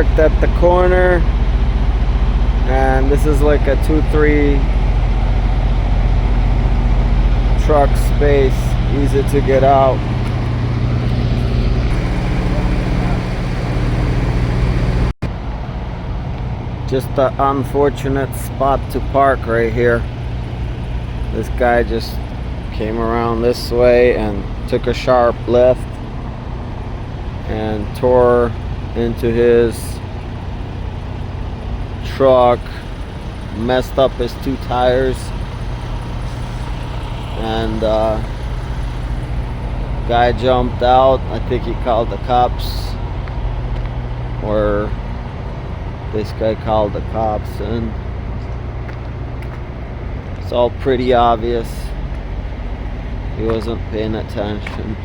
parked at the corner, and this is like a 2-3 truck space, easy to get out. Just an unfortunate spot to park right here. This guy just came around this way and took a sharp left and tore into his truck, messed up his 2 tires, and guy jumped out. I think he called the cops, or this guy called the cops, and it's all pretty obvious he wasn't paying attention.